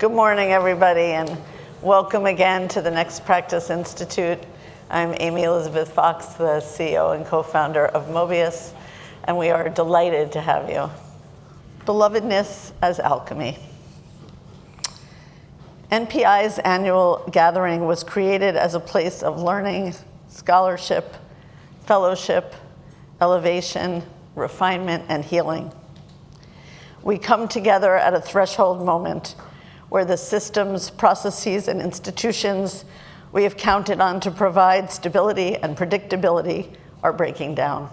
Good morning, everybody, and welcome again to the Next Practice Institute. I'm Amy Elizabeth Fox, the CEO and co-founder of Mobius, and we are delighted to have you. Belovedness as Alchemy. NPI's annual gathering was created as a place of learning, scholarship, fellowship, elevation, refinement, and healing. We come together at a threshold moment where the systems, processes, and institutions we have counted on to provide stability and predictability are breaking down.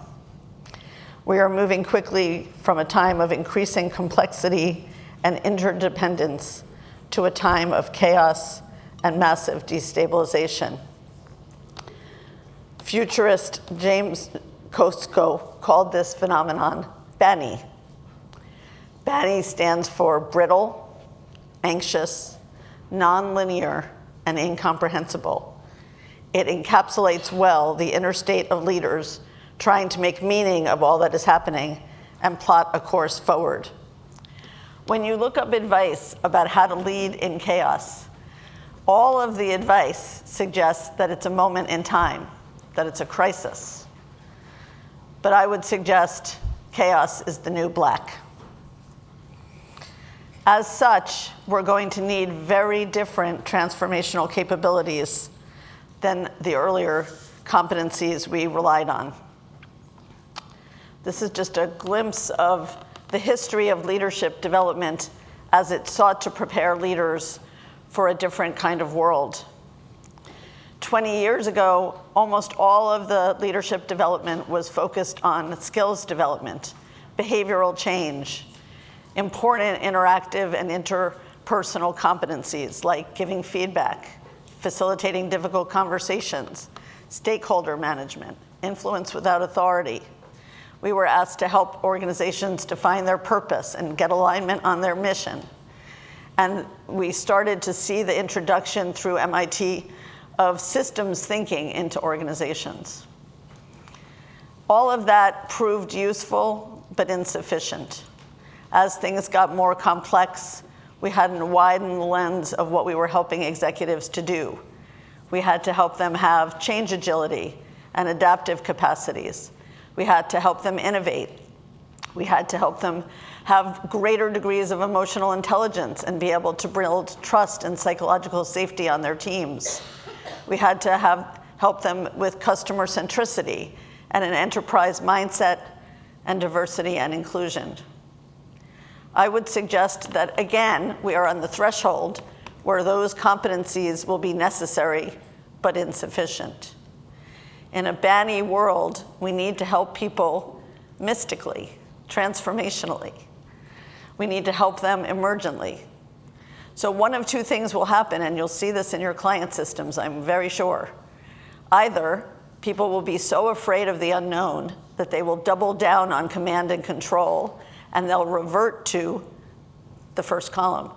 We are moving quickly from a time of increasing complexity and interdependence to a time of chaos and massive destabilization. Futurist James Kosko called this phenomenon BANI. BANI stands for brittle, anxious, non-linear, and incomprehensible. It encapsulates well the inner state of leaders trying to make meaning of all that is happening and plot a course forward. When you look up advice about how to lead in chaos, all of the advice suggests that it's a moment in time, that it's a crisis. But I would suggest chaos is the new black. As such, we're going to need very different transformational capabilities than the earlier competencies we relied on. This is just a glimpse of the history of leadership development as it sought to prepare leaders for a different kind of world. 20 years ago, almost all of the leadership development was focused on skills development, behavioral change, important interactive and interpersonal competencies like giving feedback, facilitating difficult conversations, stakeholder management, influence without authority. We were asked to help organizations define their purpose and get alignment on their mission. And we started to see the introduction through MIT of systems thinking into organizations. All of that proved useful, but insufficient. As things got more complex, we had to widen the lens of what we were helping executives to do. We had to help them have change agility and adaptive capacities. We had to help them innovate. We had to help them have greater degrees of emotional intelligence and be able to build trust and psychological safety on their teams. We had to help them with customer centricity and an enterprise mindset and diversity and inclusion. I would suggest that, again, we are on the threshold where those competencies will be necessary but insufficient. In a BANI world, we need to help people mystically, transformationally. We need to help them emergently. So one of two things will happen, and you'll see this in your client systems, I'm very sure. Either people will be so afraid of the unknown that they will double down on command and control, and they'll revert to the first column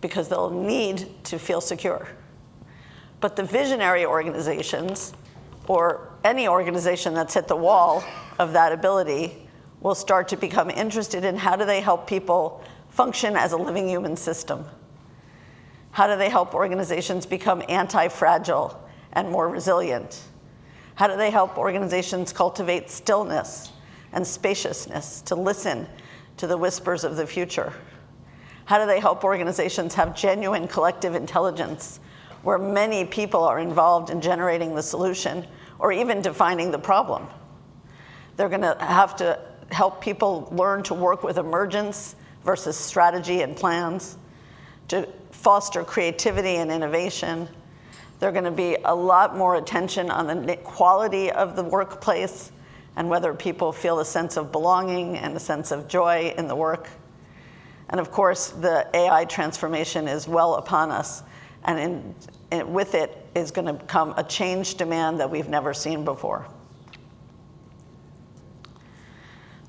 because they'll need to feel secure. But the visionary organizations, or any organization that's hit the wall of that ability, will start to become interested in how do they help people function as a living human system? How do they help organizations become anti-fragile and more resilient? How do they help organizations cultivate stillness and spaciousness to listen to the whispers of the future? How do they help organizations have genuine collective intelligence where many people are involved in generating the solution or even defining the problem? They're going to have to help people learn to work with emergence versus strategy and plans, to foster creativity and innovation. There's going to be a lot more attention on the quality of the workplace and whether people feel a sense of belonging and a sense of joy in the work. And of course, the AI transformation is well upon us, and with it is going to come a change demand that we've never seen before.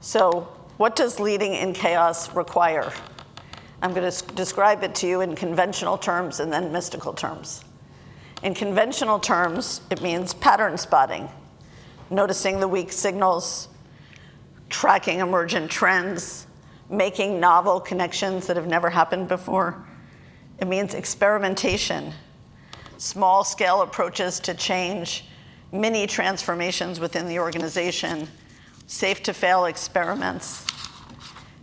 So what does leading in chaos require? I'm going to describe it to you in conventional terms and then mystical terms. In conventional terms, it means pattern spotting, noticing the weak signals, tracking emergent trends, making novel connections that have never happened before, It means experimentation, small-scale approaches to change, mini transformations within the organization, safe-to-fail experiments.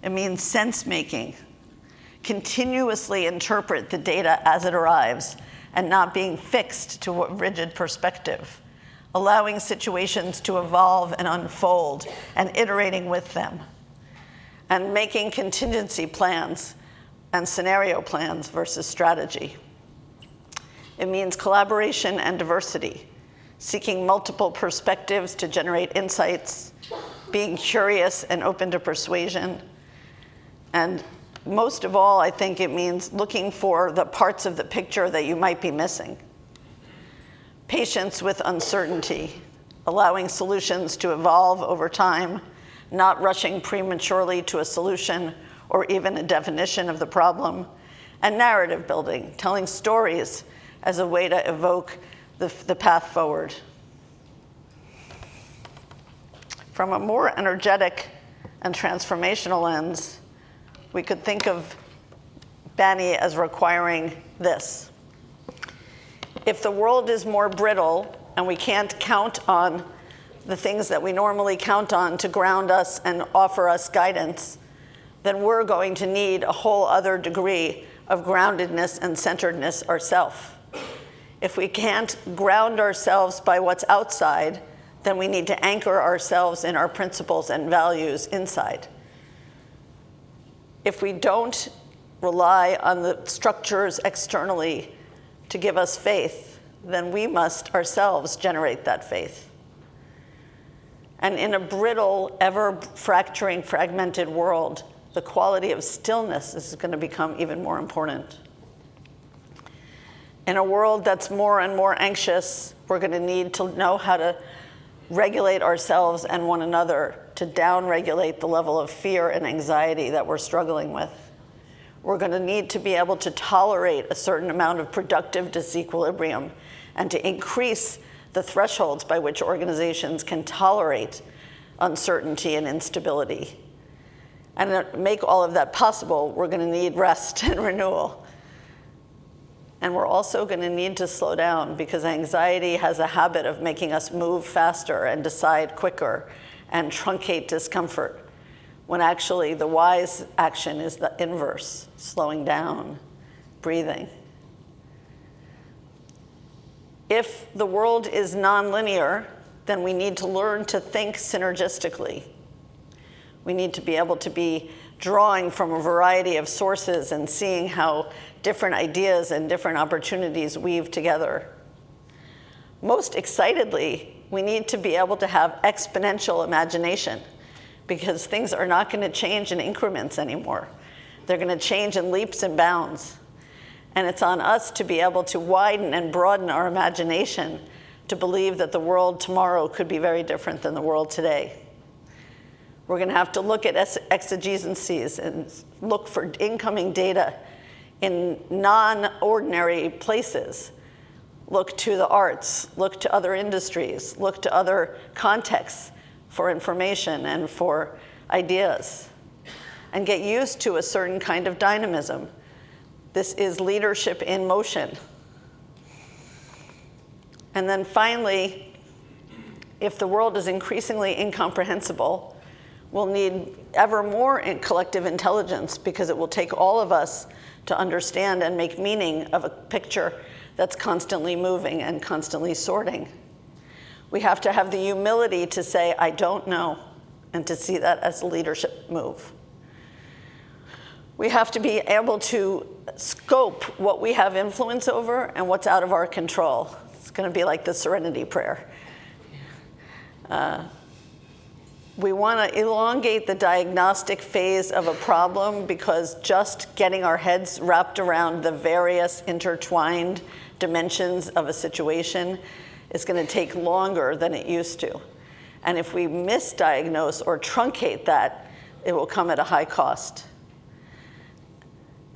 It means sense-making, continuously interpret the data as it arrives and not being fixed to a rigid perspective, allowing situations to evolve and unfold and iterating with them, and making contingency plans and scenario plans versus strategy. It means collaboration and diversity, seeking multiple perspectives to generate insights, being curious and open to persuasion, and most of all, I think it means looking for the parts of the picture that you might be missing. Patience with uncertainty, allowing solutions to evolve over time, not rushing prematurely to a solution or even a definition of the problem, and narrative building, telling stories as a way to evoke the path forward. From a more energetic and transformational lens, we could think of BANI as requiring this. If the world is more brittle and we can't count on the things that we normally count on to ground us and offer us guidance, then we're going to need a whole other degree of groundedness and centeredness ourselves. If we can't ground ourselves by what's outside, then we need to anchor ourselves in our principles and values inside. If we don't rely on the structures externally to give us faith, then we must ourselves generate that faith. And in a brittle, ever-fracturing, fragmented world, the quality of stillness is going to become even more important. In a world that's more and more anxious, we're going to need to know how to regulate ourselves and one another to down-regulate the level of fear and anxiety that we're struggling with. We're going to need to be able to tolerate a certain amount of productive disequilibrium and to increase the thresholds by which organizations can tolerate uncertainty and instability. And to make all of that possible, we're going to need rest and renewal. And we're also going to need to slow down because anxiety has a habit of making us move faster and decide quicker and truncate discomfort, when actually the wise action is the inverse, slowing down, breathing. If the world is nonlinear, then we need to learn to think synergistically. We need to be able to be drawing from a variety of sources and seeing how different ideas and different opportunities weave together. Most excitedly, we need to be able to have exponential imagination because things are not going to change in increments anymore. They're going to change in leaps and bounds. And it's on us to be able to widen and broaden our imagination to believe that the world tomorrow could be very different than the world today. We're going to have to look at exigencies and look for incoming data in non-ordinary places. Look to the arts, look to other industries, look to other contexts for information and for ideas, and get used to a certain kind of dynamism. This is leadership in motion. And then finally, if the world is increasingly incomprehensible, we'll need ever more collective intelligence because it will take all of us to understand and make meaning of a picture that's constantly moving and constantly sorting. We have to have the humility to say, I don't know, and to see that as a leadership move. We have to be able to scope what we have influence over and what's out of our control. It's going to be like the Serenity Prayer. We want to elongate the diagnostic phase of a problem because just getting our heads wrapped around the various intertwined dimensions of a situation is going to take longer than it used to. And if we misdiagnose or truncate that, it will come at a high cost.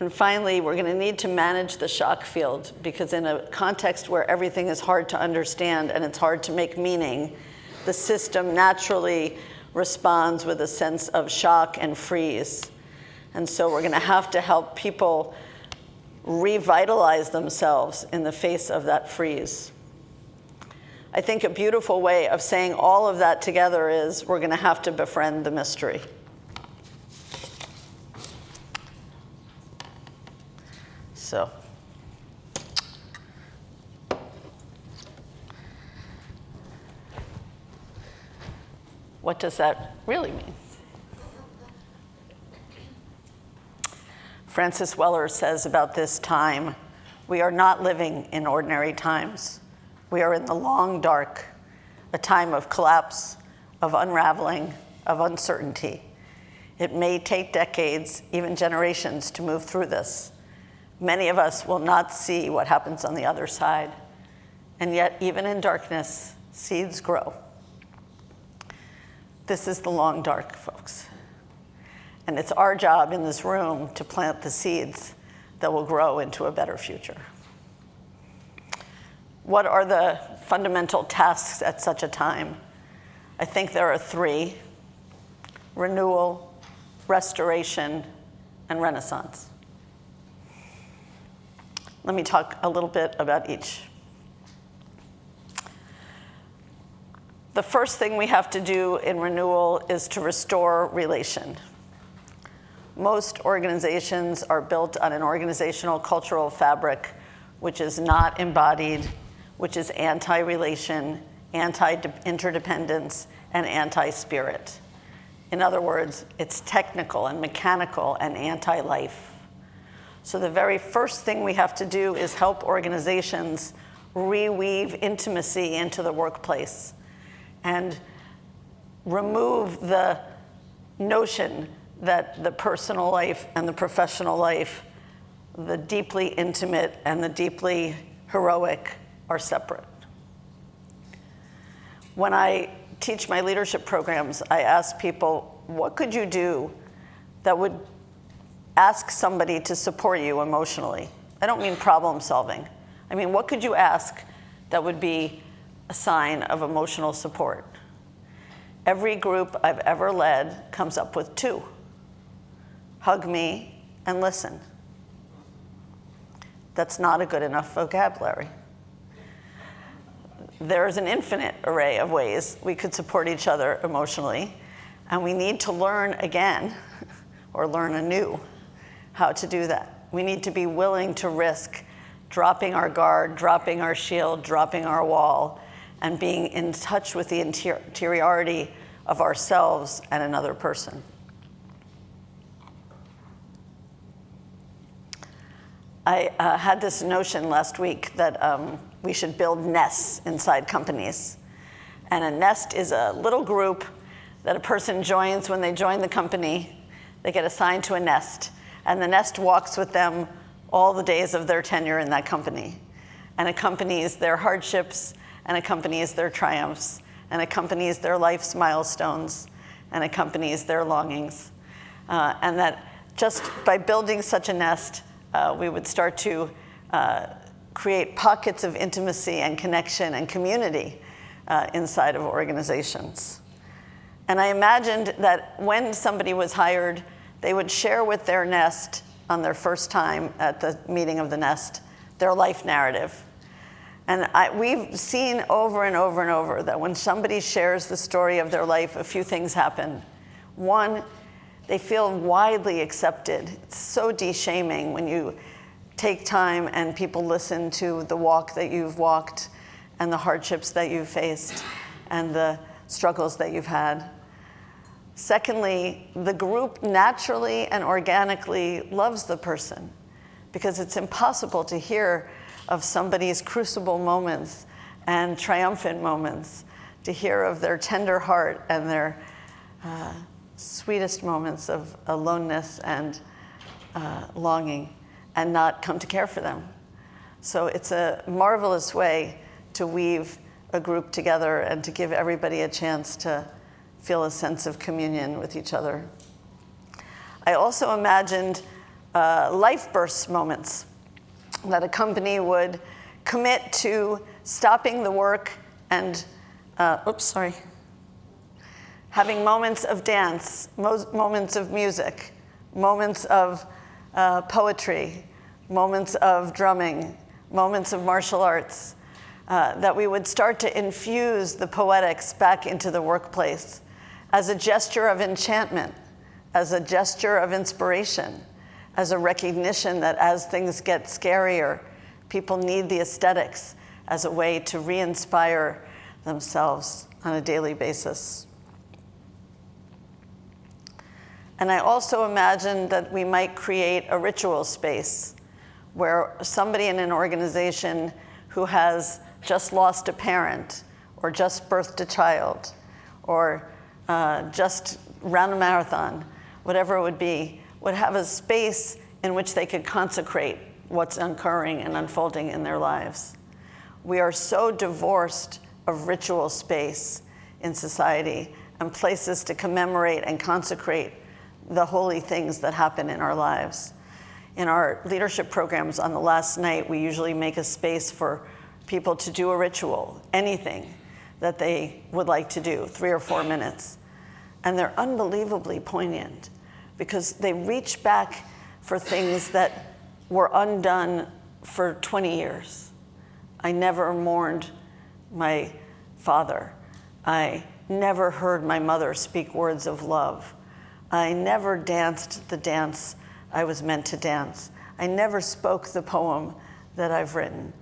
And finally, we're going to need to manage the shock field because in a context where everything is hard to understand and it's hard to make meaning, the system naturally responds with a sense of shock and freeze. And so we're going to have to help people revitalize themselves in the face of that freeze. I think a beautiful way of saying all of that together is we're going to have to befriend the mystery. So, what does that really mean? Francis Weller says about this time, we are not living in ordinary times. We are in the long dark, a time of collapse, of unraveling, of uncertainty. It may take decades, even generations, to move through this. Many of us will not see what happens on the other side. And yet, even in darkness, seeds grow. This is the long dark, folks. And it's our job in this room to plant the seeds that will grow into a better future. What are the fundamental tasks at such a time? I think there are three: renewal, restoration, and renaissance. Let me talk a little bit about each. The first thing we have to do in renewal is to restore relation. Most organizations are built on an organizational cultural fabric which is not embodied, which is anti-relation, anti-interdependence, and anti-spirit. In other words, it's technical and mechanical and anti-life. So the very first thing we have to do is help organizations reweave intimacy into the workplace and remove the notion that the personal life and the professional life, the deeply intimate and the deeply heroic, are separate. When I teach my leadership programs, I ask people, what could you do that would ask somebody to support you emotionally? I don't mean problem solving. I mean, what could you ask that would be a sign of emotional support? Every group I've ever led comes up with two: hug me and listen. That's not a good enough vocabulary. There's an infinite array of ways we could support each other emotionally, and we need to learn again, or learn anew, how to do that. We need to be willing to risk dropping our guard, dropping our shield, dropping our wall, and being in touch with the interiority of ourselves and another person. I had this notion last week that we should build nests inside companies. And a nest is a little group that a person joins when they join the company. They get assigned to a nest, and the nest walks with them all the days of their tenure in that company, and accompanies their hardships, and accompanies their triumphs, and accompanies their life's milestones, and accompanies their longings. And that just by building such a nest, we would start to create pockets of intimacy and connection and community inside of organizations. And I imagined that when somebody was hired, they would share with their nest on their first time at the meeting of the nest their life narrative. And we've seen over and over and over that when somebody shares the story of their life, a few things happen. One, they feel widely accepted. It's so de-shaming when you take time and people listen to the walk that you've walked and the hardships that you've faced and the struggles that you've had. Secondly, the group naturally and organically loves the person, because it's impossible to hear of somebody's crucible moments and triumphant moments, to hear of their tender heart and their sweetest moments of aloneness and longing, and not come to care for them. So it's a marvelous way to weave a group together and to give everybody a chance to feel a sense of communion with each other. I also imagined life burst moments, that a company would commit to stopping the work and, having moments of dance, moments of music, moments of poetry, moments of drumming, moments of martial arts, that we would start to infuse the poetics back into the workplace as a gesture of enchantment, as a gesture of inspiration, as a recognition that as things get scarier, people need the aesthetics as a way to re-inspire themselves on a daily basis. And I also imagined that we might create a ritual space where somebody in an organization who has just lost a parent, or just birthed a child, or just ran a marathon, whatever it would be, would have a space in which they could consecrate what's occurring and unfolding in their lives. We are so divorced of ritual space in society and places to commemorate and consecrate the holy things that happen in our lives. In our leadership programs on the last night, we usually make a space for people to do a ritual, anything that they would like to do, 3 or 4 minutes. And they're unbelievably poignant because they reach back for things that were undone for 20 years. I never mourned my father. I never heard my mother speak words of love. I never danced the dance I was meant to dance. I never spoke the poem that I've written.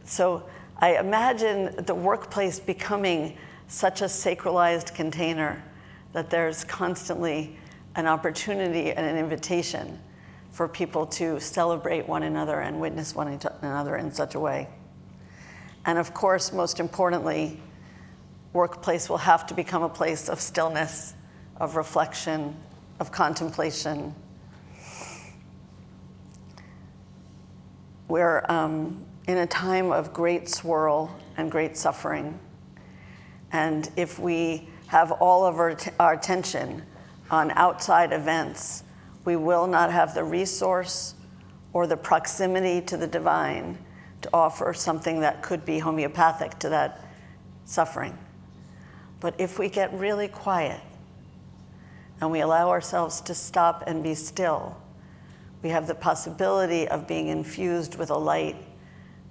So I imagine the workplace becoming such a sacralized container that there's constantly an opportunity and an invitation for people to celebrate one another and witness one another in such a way. And of course, most importantly, workplace will have to become a place of stillness, of reflection, of contemplation. We're in a time of great swirl and great suffering. And if we have all of our attention on outside events, we will not have the resource or the proximity to the divine to offer something that could be homeopathic to that suffering. But if we get really quiet and we allow ourselves to stop and be still, we have the possibility of being infused with a light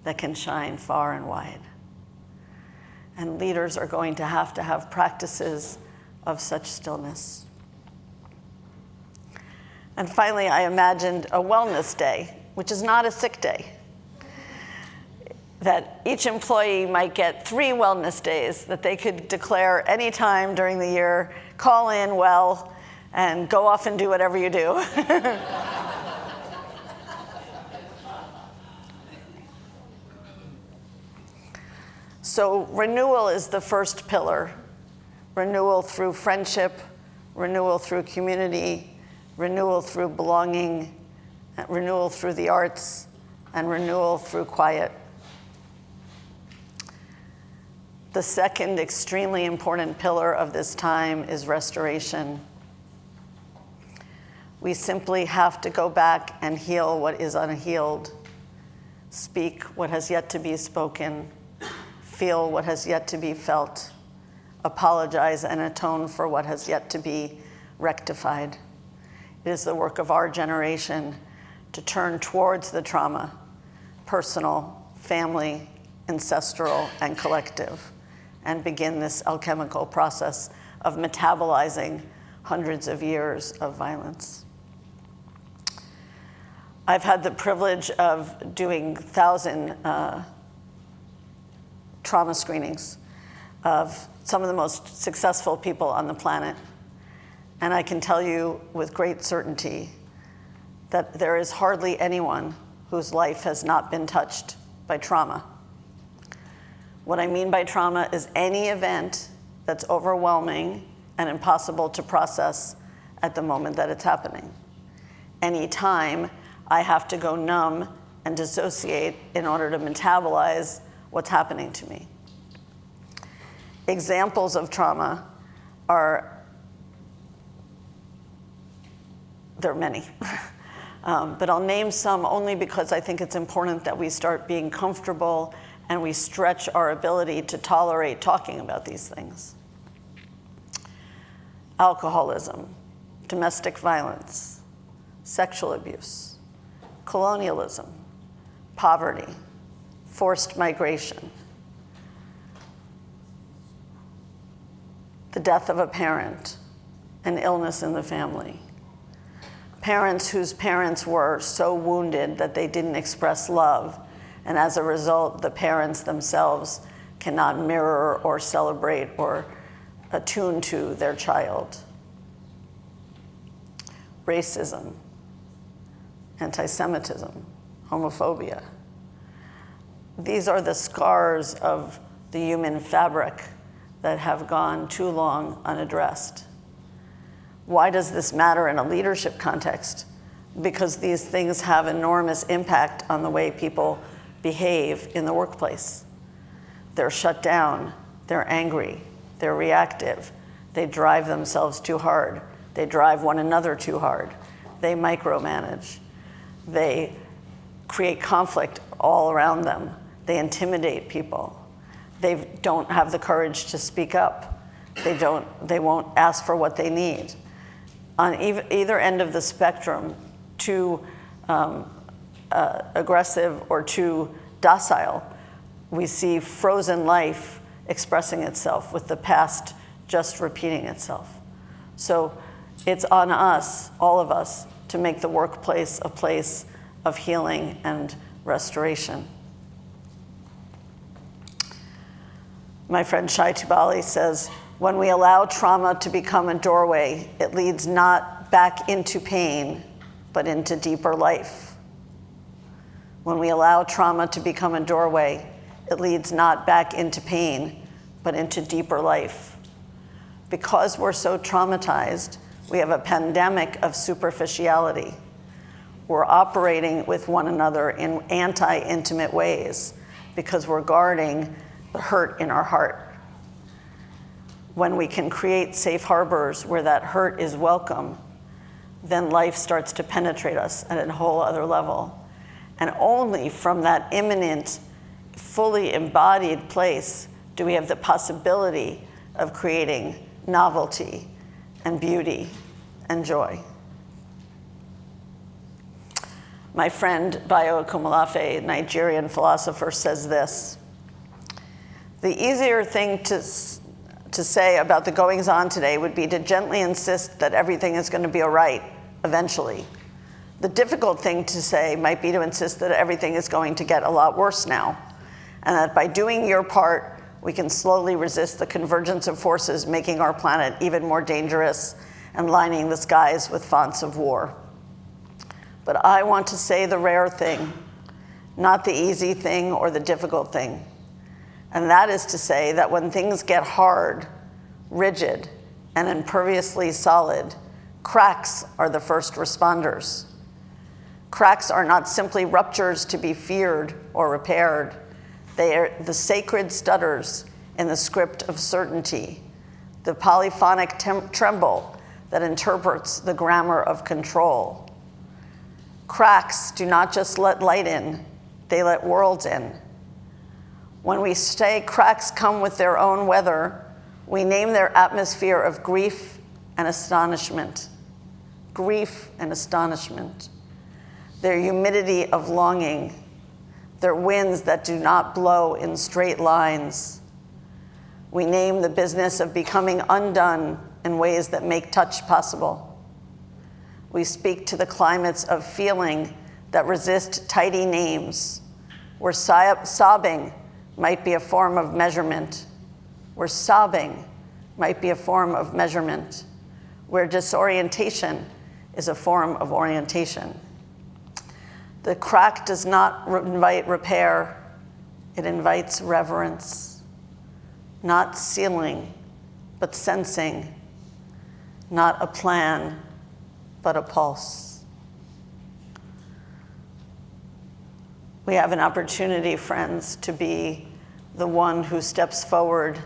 that can shine far and wide. And leaders are going to have practices of such stillness. And finally, I imagined a wellness day, which is not a sick day. That each employee might get 3 wellness days that they could declare any time during the year, call in well, and go off and do whatever you do. So renewal is the first pillar. Renewal through friendship, renewal through community, renewal through belonging, renewal through the arts, and renewal through quiet. The second extremely important pillar of this time is restoration. We simply have to go back and heal what is unhealed, speak what has yet to be spoken, feel what has yet to be felt, apologize and atone for what has yet to be rectified. It is the work of our generation to turn towards the trauma, personal, family, ancestral, and collective, and begin this alchemical process of metabolizing hundreds of years of violence. I've had the privilege of doing 1,000 trauma screenings of some of the most successful people on the planet. And I can tell you with great certainty that there is hardly anyone whose life has not been touched by trauma. What I mean by trauma is any event that's overwhelming and impossible to process at the moment that it's happening. Any time I have to go numb and dissociate in order to metabolize what's happening to me. Examples of trauma are, there are many, but I'll name some only because I think it's important that we start being comfortable and we stretch our ability to tolerate talking about these things. Alcoholism, domestic violence, sexual abuse, colonialism, poverty, forced migration, the death of a parent, an illness in the family, parents whose parents were so wounded that they didn't express love, and as a result, the parents themselves cannot mirror or celebrate or attune to their child. Racism, anti-Semitism, homophobia. These are the scars of the human fabric that have gone too long unaddressed. Why does this matter in a leadership context? Because these things have enormous impact on the way people behave in the workplace. They're shut down, they're angry, they're reactive, they drive themselves too hard, they drive one another too hard, they micromanage, they create conflict all around them, they intimidate people, they don't have the courage to speak up, they won't ask for what they need. On either end of the spectrum, too aggressive or too docile, we see frozen life expressing itself with the past just repeating itself. So it's on us, all of us, to make the workplace a place of healing and restoration. My friend Shai Tubali says, when we allow trauma to become a doorway, it leads not back into pain, but into deeper life. When we allow trauma to become a doorway, it leads not back into pain, but into deeper life. Because we're so traumatized, we have a pandemic of superficiality. We're operating with one another in anti-intimate ways because we're guarding the hurt in our heart. When we can create safe harbors where that hurt is welcome, then life starts to penetrate us at a whole other level. And only from that imminent, fully embodied place do we have the possibility of creating novelty and beauty and joy. My friend Bayo Akomolafe, a Nigerian philosopher, says this: the easier thing to say about the goings-on today would be to gently insist that everything is going to be all right eventually. The difficult thing to say might be to insist that everything is going to get a lot worse now, and that by doing your part, we can slowly resist the convergence of forces making our planet even more dangerous and lining the skies with fonts of war. But I want to say the rare thing, not the easy thing or the difficult thing. And that is to say that when things get hard, rigid, and imperviously solid, cracks are the first responders. Cracks are not simply ruptures to be feared or repaired. They are the sacred stutters in the script of certainty, the polyphonic tremble that interprets the grammar of control. Cracks do not just let light in, they let worlds in. When we say cracks come with their own weather, we name their atmosphere of grief and astonishment. Grief and astonishment. Their humidity of longing. Their winds that do not blow in straight lines. We name the business of becoming undone in ways that make touch possible. We speak to the climates of feeling that resist tidy names, where sobbing might be a form of measurement, where sobbing might be a form of measurement, where disorientation is a form of orientation. The crack does not invite repair, it invites reverence, not sealing, but sensing, not a plan, but a pulse. We have an opportunity, friends, to be the one who steps forward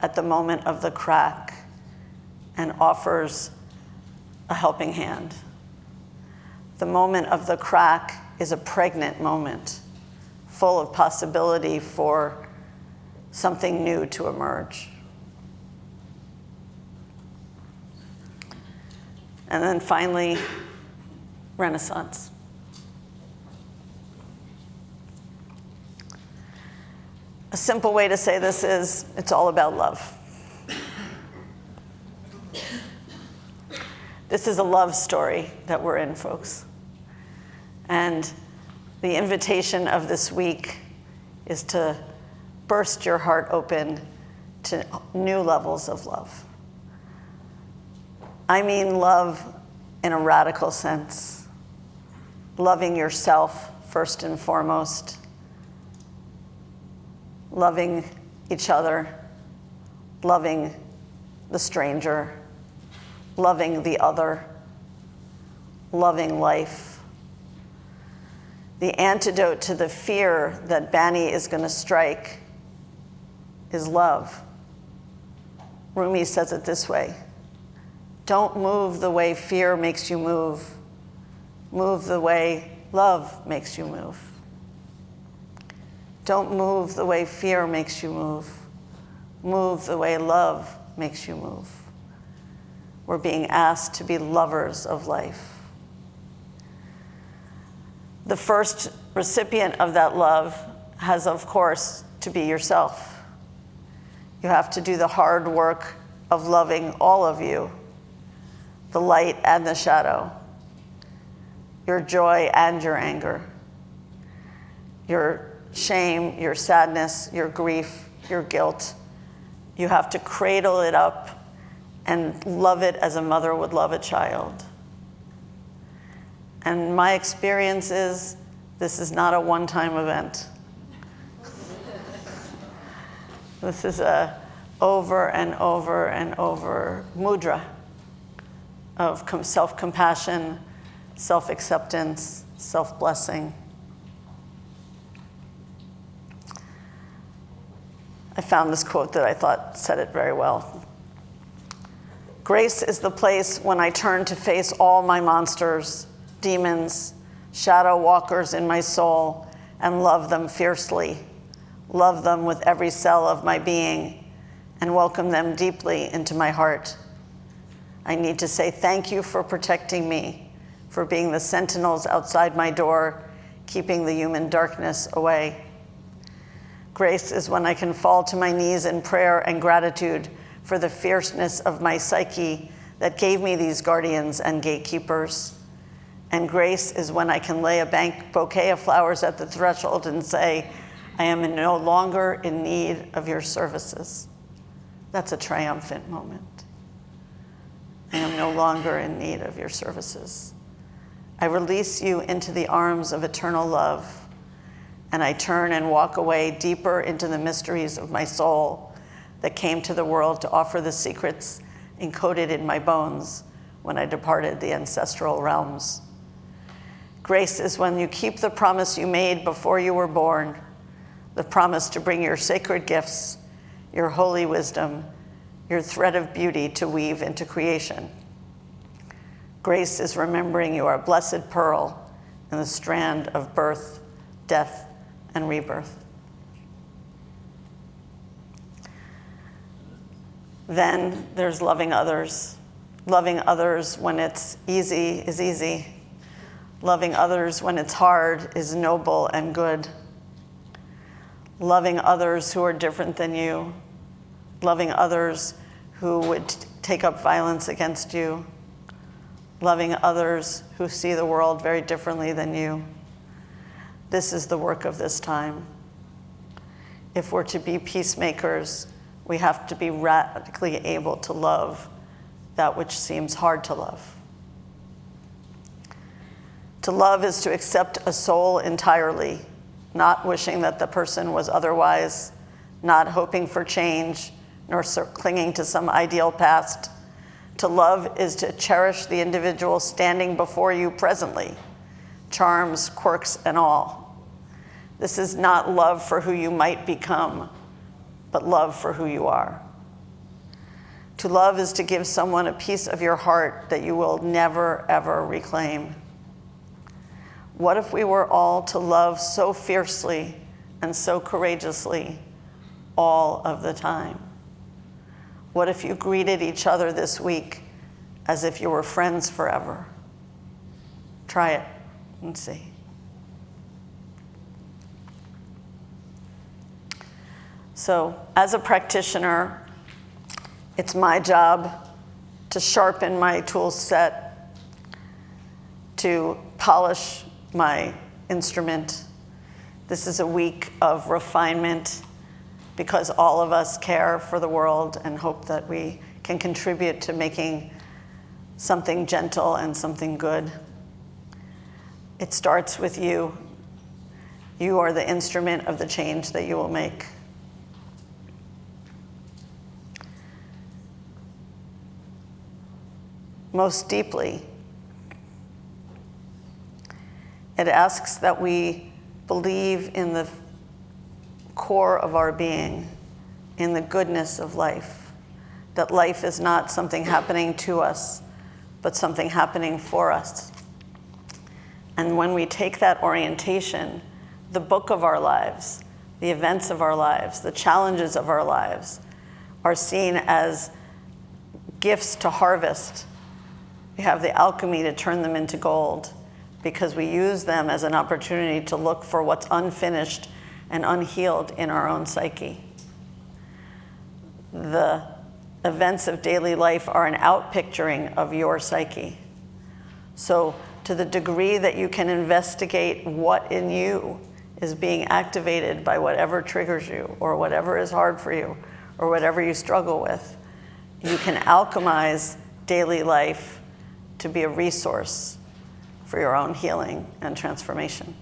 at the moment of the crack and offers a helping hand. The moment of the crack is a pregnant moment, full of possibility for something new to emerge. And then finally, Renaissance. A simple way to say this is, it's all about love. This is a love story that we're in, folks. And the invitation of this week is to burst your heart open to new levels of love. I mean love in a radical sense. Loving yourself first and foremost. Loving each other. Loving the stranger. Loving the other. Loving life. The antidote to the fear that BANI is going to strike is love. Rumi says it this way: don't move the way fear makes you move. Move the way love makes you move. Don't move the way fear makes you move. Move the way love makes you move. We're being asked to be lovers of life. The first recipient of that love has, of course, to be yourself. You have to do the hard work of loving all of you, the light and the shadow, your joy and your anger, your shame, your sadness, your grief, your guilt. You have to cradle it up and love it as a mother would love a child. And my experience is, this is not a one-time event. This is a over and over and over mudra of self-compassion, self-acceptance, self-blessing. I found this quote that I thought said it very well. Grace is the place when I turn to face all my monsters, demons, shadow walkers in my soul, and love them fiercely, love them with every cell of my being, and welcome them deeply into my heart. I need to say thank you for protecting me, for being the sentinels outside my door, keeping the human darkness away. Grace is when I can fall to my knees in prayer and gratitude for the fierceness of my psyche that gave me these guardians and gatekeepers. And grace is when I can lay a bouquet of flowers at the threshold and say, I am no longer in need of your services. That's a triumphant moment. I am no longer in need of your services. I release you into the arms of eternal love, and I turn and walk away deeper into the mysteries of my soul that came to the world to offer the secrets encoded in my bones when I departed the ancestral realms. Grace is when you keep the promise you made before you were born, the promise to bring your sacred gifts, your holy wisdom, your thread of beauty to weave into creation. Grace is remembering you are a blessed pearl in the strand of birth, death, and rebirth. Then there's loving others. Loving others when it's easy is easy. Loving others when it's hard is noble and good. Loving others who are different than you. Loving others who would take up violence against you. Loving others who see the world very differently than you. This is the work of this time. If we're to be peacemakers, we have to be radically able to love that which seems hard to love. To love is to accept a soul entirely, not wishing that the person was otherwise, not hoping for change, nor clinging to some ideal past. To love is to cherish the individual standing before you presently, charms, quirks, and all. This is not love for who you might become, but love for who you are. To love is to give someone a piece of your heart that you will never, ever reclaim. What if we were all to love so fiercely and so courageously all of the time? What if you greeted each other this week as if you were friends forever? Try it and see. So as a practitioner, it's my job to sharpen my tool set, to polish my instrument. This is a week of refinement because all of us care for the world and hope that we can contribute to making something gentle and something good. It starts with you. You are the instrument of the change that you will make. Most deeply, it asks that we believe in the core of our being, in the goodness of life, that life is not something happening to us, but something happening for us. And when we take that orientation, the book of our lives, the events of our lives, the challenges of our lives are seen as gifts to harvest. We have the alchemy to turn them into gold because we use them as an opportunity to look for what's unfinished and unhealed in our own psyche. The events of daily life are an outpicturing of your psyche. So to the degree that you can investigate what in you is being activated by whatever triggers you or whatever is hard for you or whatever you struggle with, you can alchemize daily life to be a resource for your own healing and transformation.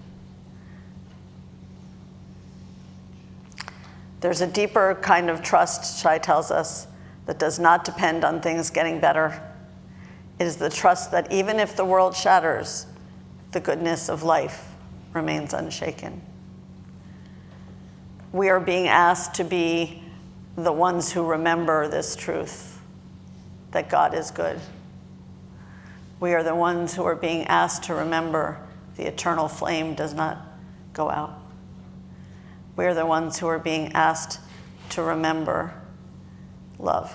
There's a deeper kind of trust, Shai tells us, that does not depend on things getting better. It is the trust that even if the world shatters, the goodness of life remains unshaken. We are being asked to be the ones who remember this truth, that God is good. We are the ones who are being asked to remember the eternal flame does not go out. We are the ones who are being asked to remember love.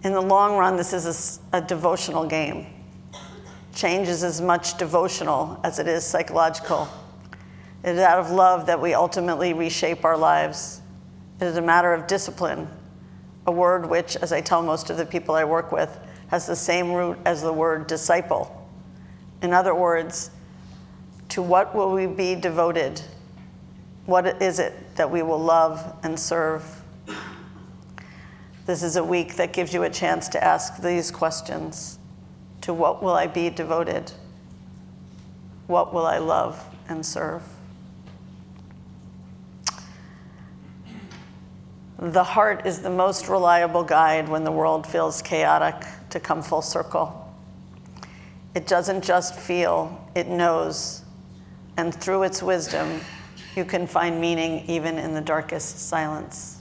In the long run, this is a devotional game. Change is as much devotional as it is psychological. It is out of love that we ultimately reshape our lives. It is a matter of discipline, a word which, as I tell most of the people I work with, has the same root as the word disciple. In other words, to what will we be devoted? What is it that we will love and serve? This is a week that gives you a chance to ask these questions. To what will I be devoted? What will I love and serve? The heart is the most reliable guide when the world feels chaotic to come full circle. It doesn't just feel, it knows. And through its wisdom, you can find meaning even in the darkest silence.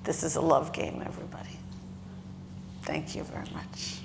This is a love game, everybody. Thank you very much.